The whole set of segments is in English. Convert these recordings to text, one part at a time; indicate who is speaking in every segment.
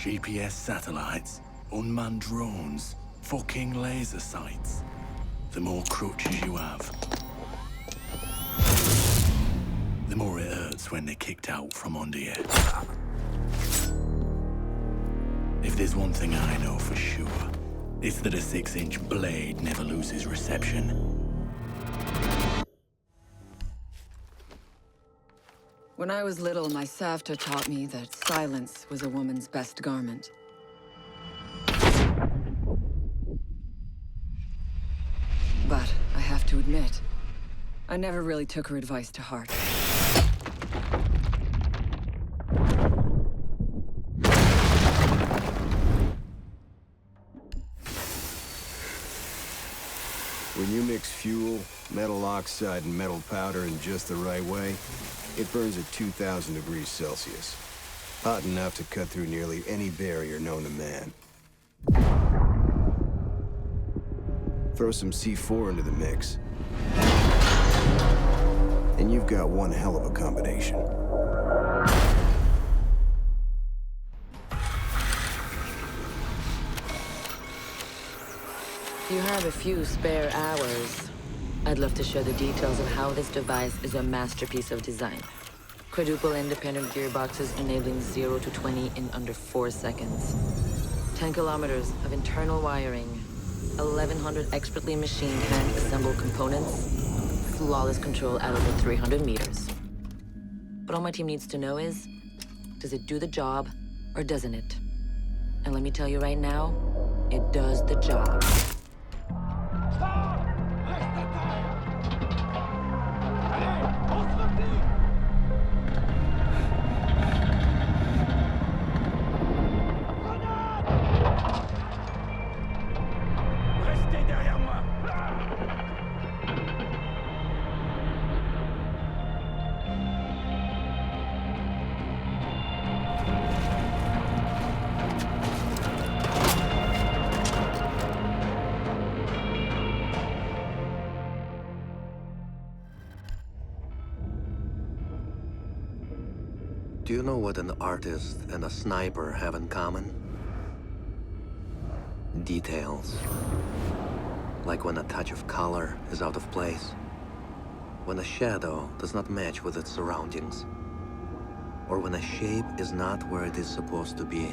Speaker 1: GPS satellites, unmanned drones, fucking laser sights. The more crutches you have, the more it hurts when they're kicked out from under you. If there's one thing I know for sure, it's that a 6-inch blade never loses reception.
Speaker 2: When I was little, my savta taught me that silence was a woman's best garment. But I have to admit, I never really took her advice to heart.
Speaker 3: When you mix fuel, metal oxide, and metal powder in just the right way, it burns at 2,000 degrees Celsius. Hot enough to cut through nearly any barrier known to man. Throw some C4 into the mix, and you've got one hell of a combination.
Speaker 4: If you have a few spare hours, I'd love to share the details of how this device is a masterpiece of design. Quadruple independent gearboxes enabling 0 to 20 in under 4 seconds. 10 kilometers of internal wiring, 1,100 expertly machined hand-assembled components, flawless control at over 300 meters. What all my team needs to know is, does it do the job or doesn't it? And let me tell you right now, it does the job.
Speaker 5: Do you know what an artist and a sniper have in common? Details. Like when a touch of color is out of place. When a shadow does not match with its surroundings. Or when a shape is not where it is supposed to be.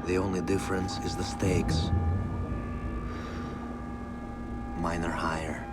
Speaker 5: The only difference is the stakes. Mine are higher.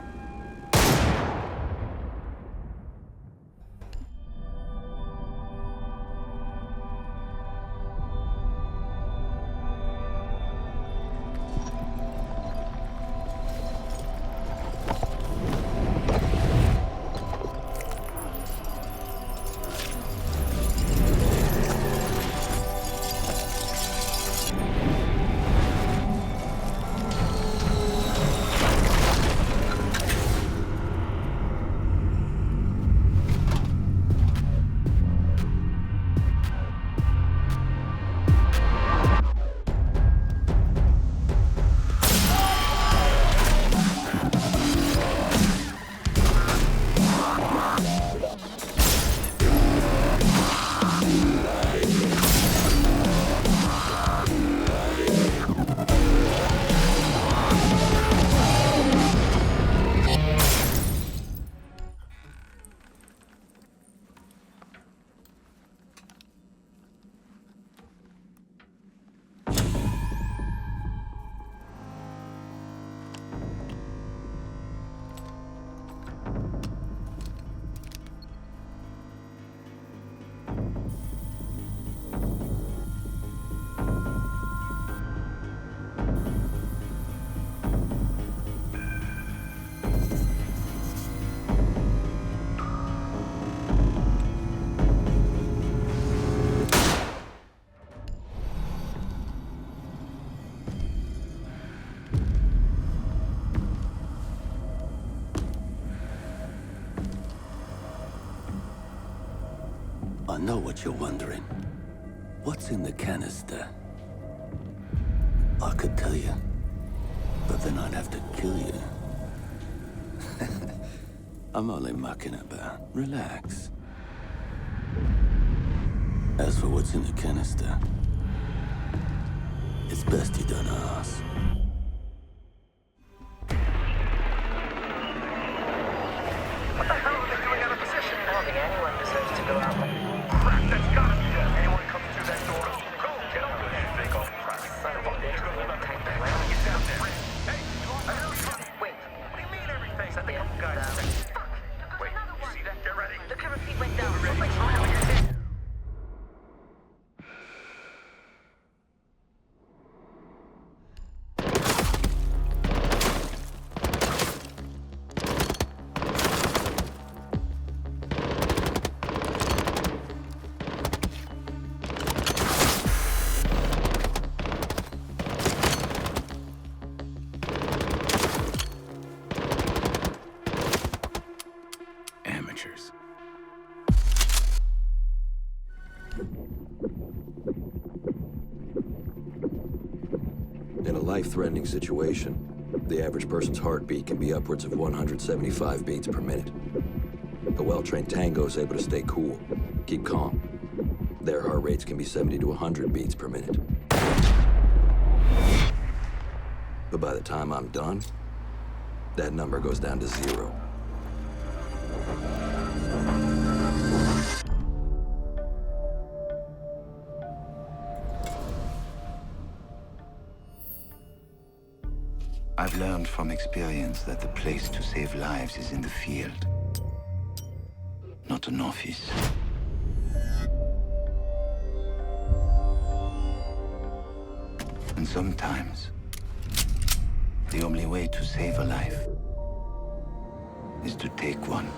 Speaker 6: I know what you're wondering. What's in the canister? I could tell you, but then I'd have to kill you. I'm only mucking about. Relax. As for what's in the canister, it's best you don't ask.
Speaker 7: What the hell are they doing out of position?
Speaker 4: I don't think anyone deserves to go out like
Speaker 7: Crap, that's gotta be it. Anyone comes through that door, go get them. They go, crap.
Speaker 4: son of a bitch with a tight plan.
Speaker 7: Get down there. Hey, I know you. Wait, what do you mean everything? Said the couple guys. Fuck. Wait, you see that? Get ready.
Speaker 8: The camera feed went down.
Speaker 7: Ready.
Speaker 8: Looks like someone was hit.
Speaker 1: Amateurs.
Speaker 9: In a life-threatening situation, the average person's heartbeat can be upwards of 175 beats per minute. A well-trained tango is able to stay cool, keep calm. Their heart rates can be 70 to 100 beats per minute. But by the time I'm done, that number goes down to 0.
Speaker 10: I've learned from experience that the place to save lives is in the field, not an office. And sometimes, the only way to save a life is to take one.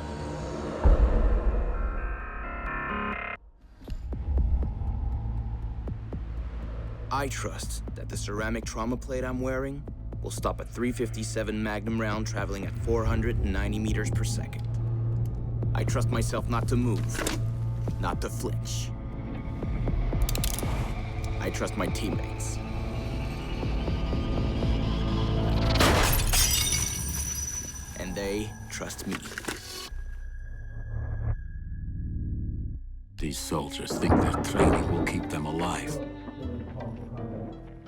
Speaker 11: I trust that the ceramic trauma plate I'm wearing will stop a .357 Magnum round traveling at 490 meters per second. I trust myself not to move, not to flinch. I trust my teammates. And they trust me.
Speaker 1: These soldiers think their training will keep them alive.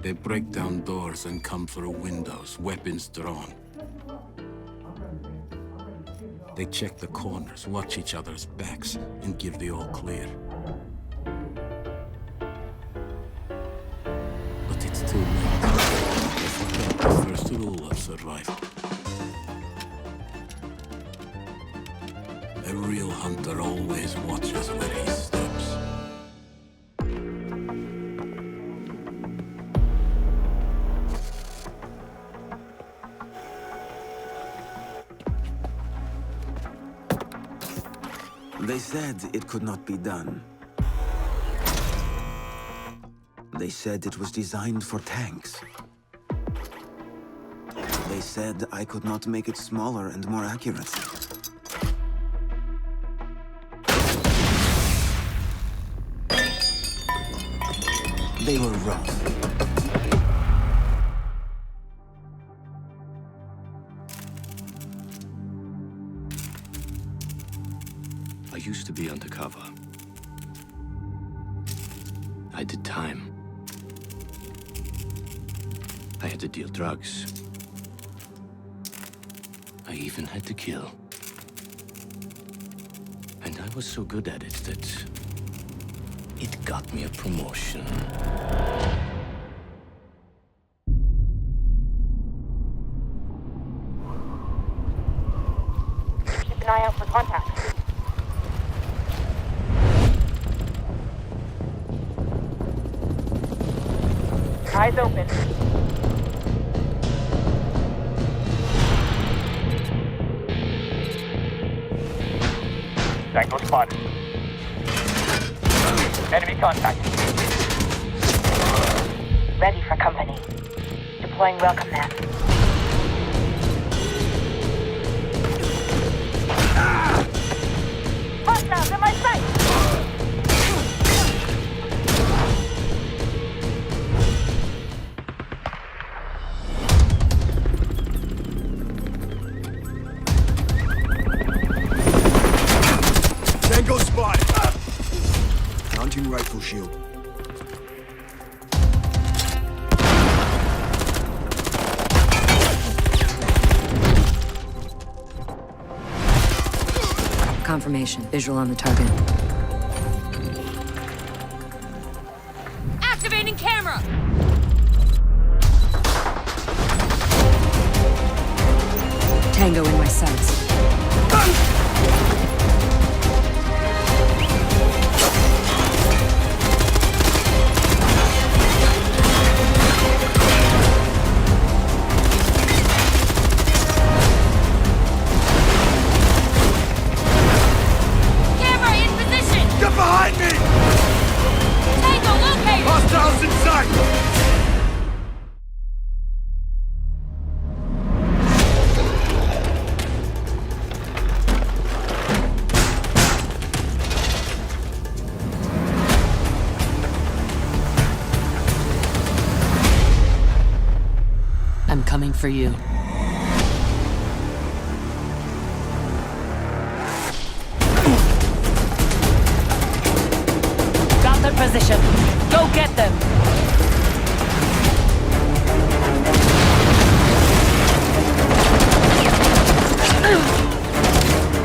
Speaker 1: They break down doors and come through windows, weapons drawn. They check the corners, watch each other's backs, and give the all clear. But it's too late. They forget the first rule of survival. A real hunter always watches where he steps.
Speaker 6: They said it could not be done. They said it was designed for tanks. They said I could not make it smaller and more accurate. They were wrong.
Speaker 1: I used to be undercover. I did time. I had to deal drugs. I even had to kill. And I was so good at it that it got me a promotion.
Speaker 8: Keep an eye out for contact. Eyes open.
Speaker 7: Tango spotted. Enemy contact.
Speaker 8: Ready for company. Deploying welcome mat. Hostiles in my sight!
Speaker 3: Tango spotted! Mounting right
Speaker 12: full shield.
Speaker 2: Confirmation. Visual on the target.
Speaker 13: Activating camera!
Speaker 2: Tango in my sights.
Speaker 13: Camera in position!
Speaker 12: Get behind me!
Speaker 13: Tango located!
Speaker 12: Hostiles in sight!
Speaker 4: I'm coming for you. Got their position. Go get them!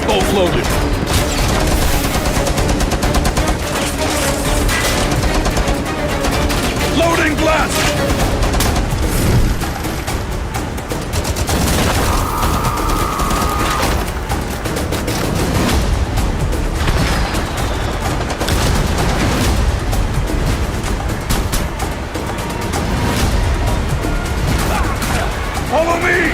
Speaker 12: Both loaded. Loading blast! Follow me!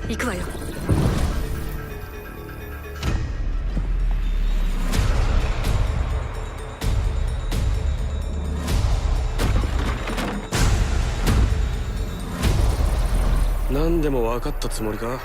Speaker 2: 이거요.
Speaker 12: 何でも分かったつもりか?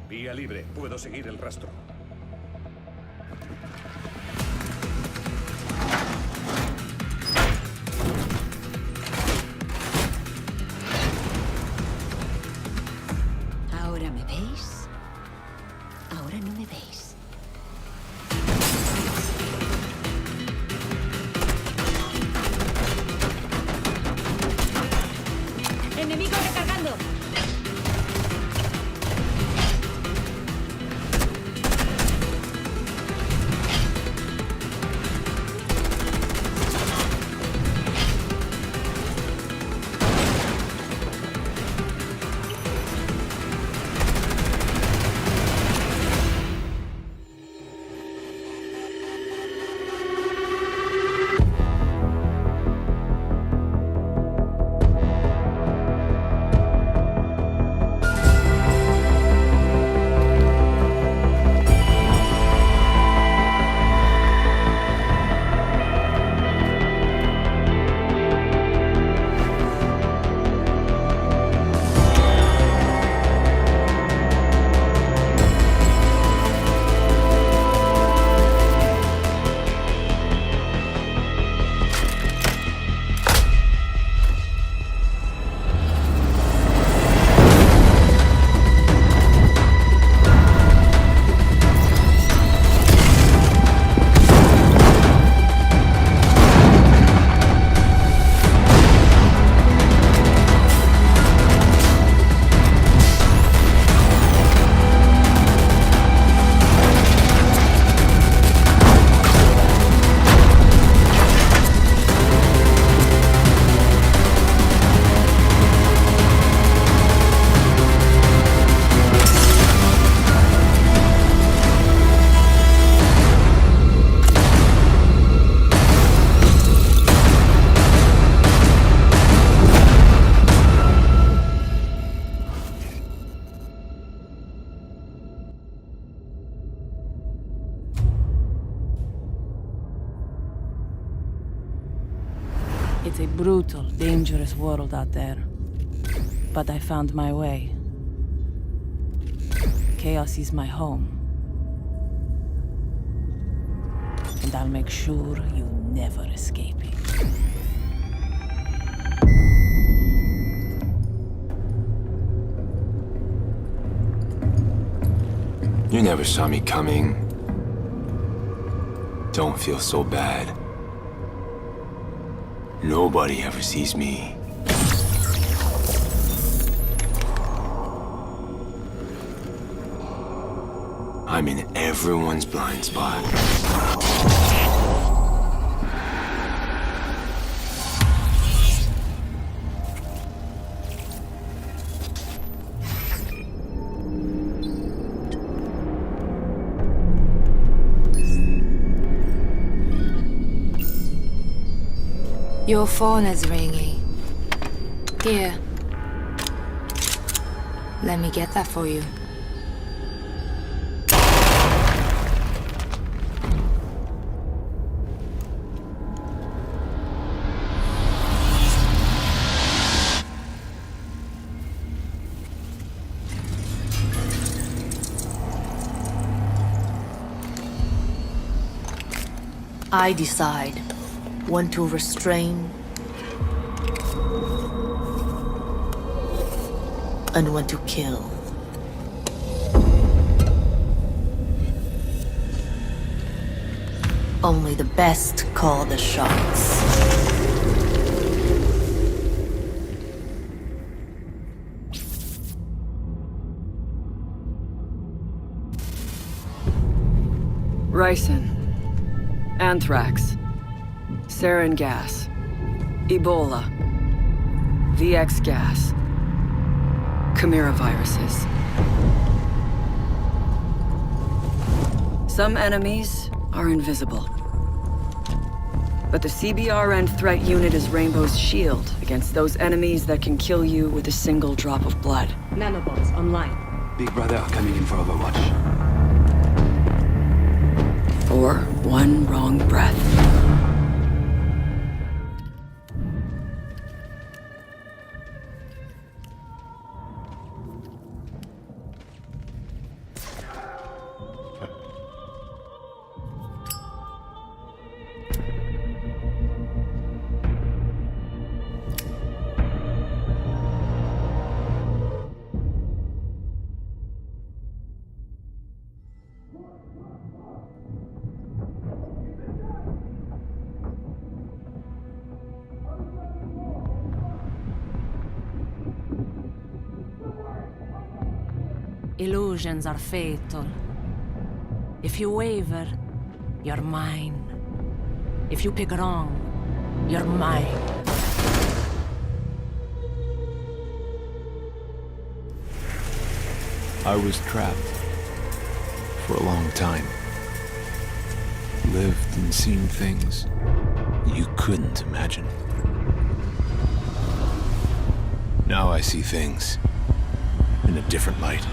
Speaker 14: Vía libre. Puedo seguir el rastro.
Speaker 2: Ahora me veis. Ahora no me veis. Enemigo recargando.
Speaker 15: It's a brutal, dangerous world out there. But I found my way. Chaos is my home. And I'll make sure you never escape it.
Speaker 16: You never saw me coming. Don't feel so bad. Nobody ever sees me. I'm in everyone's blind spot.
Speaker 17: Your phone is ringing. Here. Let me get that for you.
Speaker 18: I decide when to restrain and when to kill. Only the best call the shots.
Speaker 2: Ricin. Anthrax. Sarin gas. Ebola. VX gas. ᴍᴜsɪᴄ viruses. Some enemies are invisible. But the CBRN threat unit is Rainbow's shield against those enemies that can kill you with a single drop of blood.
Speaker 19: Nanobots online.
Speaker 6: Big Brother are coming in for Overwatch.
Speaker 2: Or one wrong breath.
Speaker 15: Illusions are fatal. If you waver, you're mine. If you pick wrong, you're mine.
Speaker 1: I was trapped for a long time. Lived and seen things you couldn't imagine. Now I see things in a different light.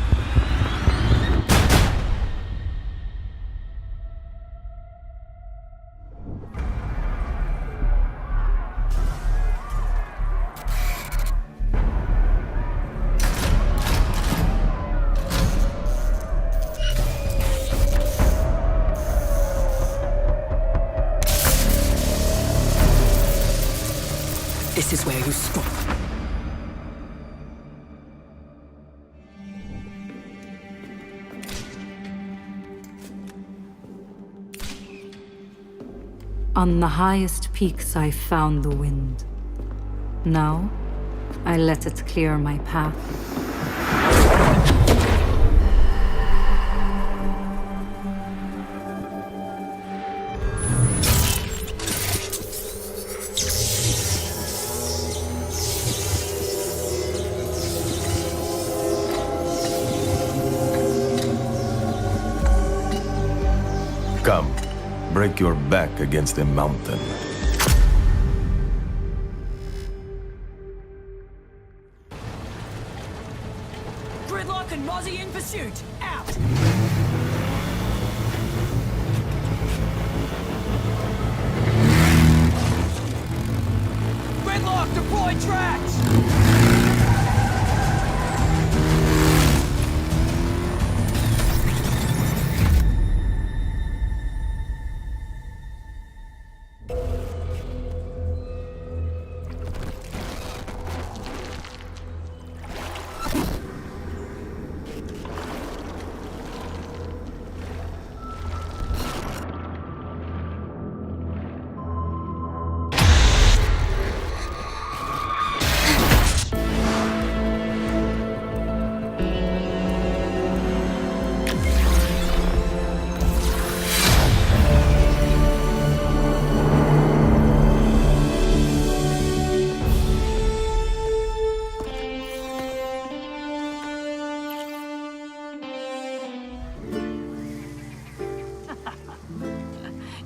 Speaker 2: This is where you stop.
Speaker 20: On the highest peaks I found the wind. Now, I let it clear my path.
Speaker 21: Come, break your back against a mountain.
Speaker 13: Gridlock and Mozzie in pursuit. Out! Shock deploy tracks!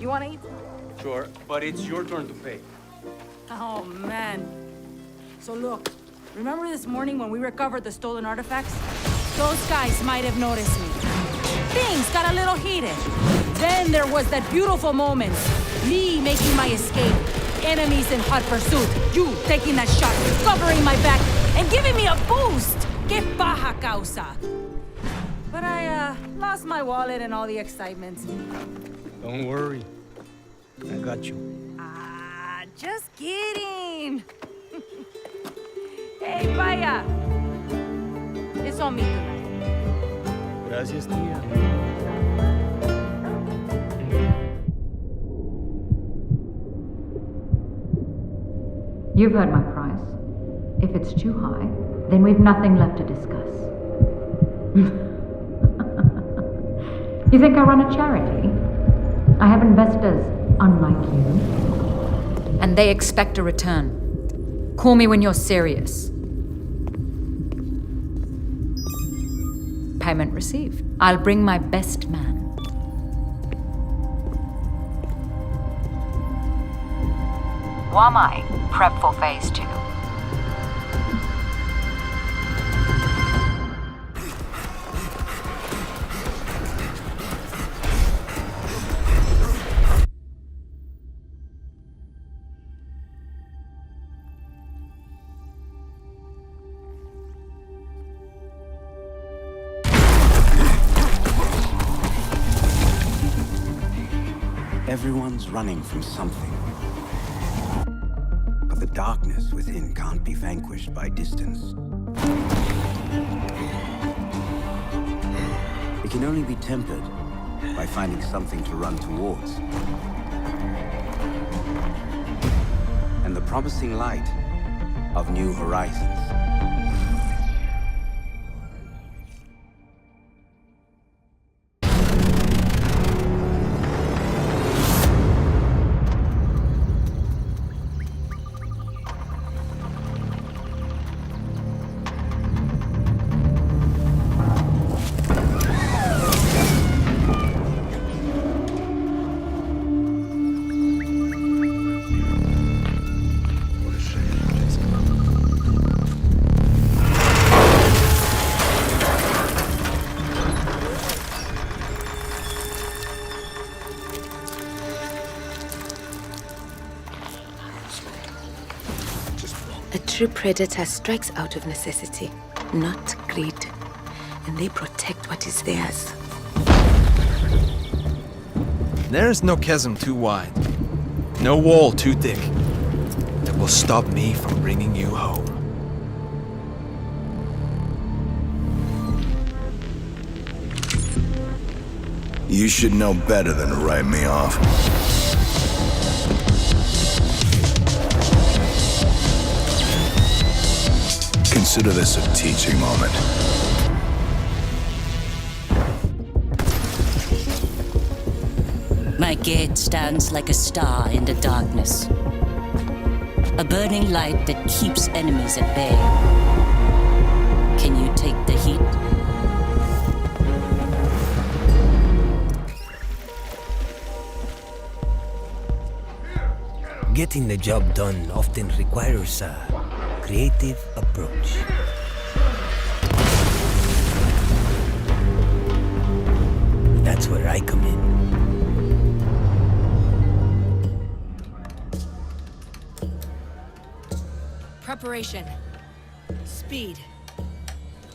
Speaker 13: You wanna eat?
Speaker 12: Sure, but it's your turn to pay.
Speaker 13: Oh, man. So look, remember this morning when we recovered the stolen artifacts? Those guys might have noticed me. Things got a little heated. Then there was that beautiful moment. Me making my escape. Enemies in hot pursuit. You taking that shot, covering my back, and giving me a boost. Que paja causa. But I, lost my wallet and all the excitement.
Speaker 12: Don't worry. I got you.
Speaker 13: Ah, just kidding. Hey, Paya. It's on me tonight.
Speaker 12: Gracias, tía.
Speaker 20: You've heard my price. If it's too high, then we've nothing left to discuss. You think I run a charity? I have investors unlike you. And they expect a return. Call me when you're serious. Payment received. I'll bring my best man.
Speaker 19: Wamai, prep for phase 2.
Speaker 10: Everyone's running from something. But the darkness within can't be vanquished by distance. It can only be tempered by finding something to run towards. And the promising light of new horizons.
Speaker 17: A true predator strikes out of necessity, not greed. And they protect what is theirs.
Speaker 22: There's no chasm too wide, no wall too thick, that will stop me from bringing you home.
Speaker 21: You should know better than to write me off. Consider this a teaching moment.
Speaker 23: My gate stands like a star in the darkness. A burning light that keeps enemies at bay. Can you take the heat?
Speaker 24: Getting the job done often requires a creative approach. That's where I come in.
Speaker 5: operation. Speed.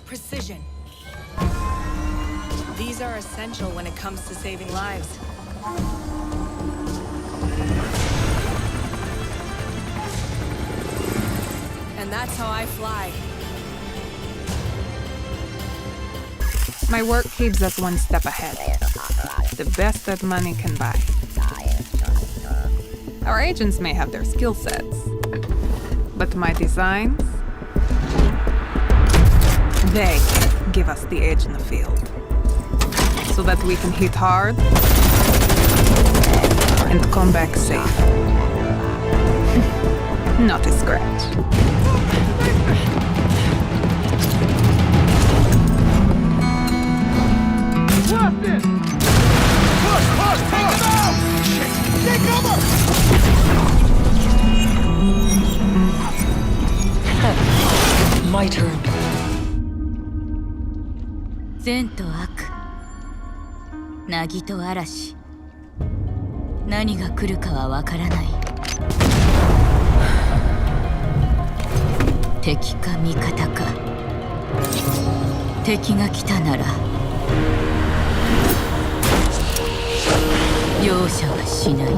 Speaker 5: Precision. These are essential when it comes to saving lives. And that's how I fly.
Speaker 9: My work keeps us one step ahead. The best that money can buy. Our agents may have their skill sets, but my designs, they give us the edge in the field, so that we can hit hard and come back safe. Not a scratch.
Speaker 7: Blast it! Push! Take him out! Take cover!
Speaker 2: My turn.
Speaker 23: 善と悪、凪と嵐、何が来るかはわからない。敵か味方か。敵が来たなら容赦はしない。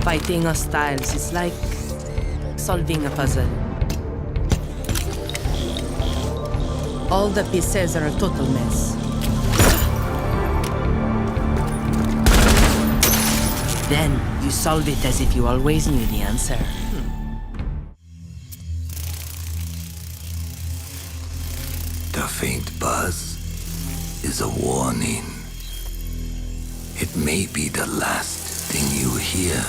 Speaker 11: Fighting hostiles is like solving a puzzle. All the pieces are a total mess. Then you solve it as if you always knew the answer.
Speaker 10: The faint buzz is a warning. It may be the last thing you hear.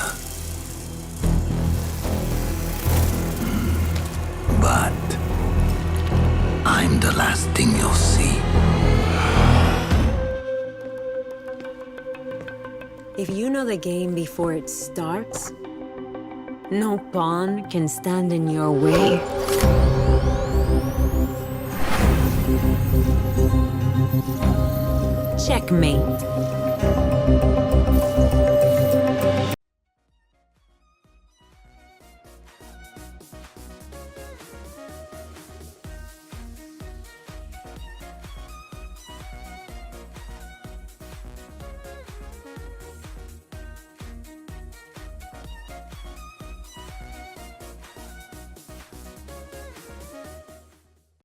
Speaker 10: But I'm the last thing you'll see.
Speaker 19: If you know the game before it starts, no pawn can stand in your way. Checkmate.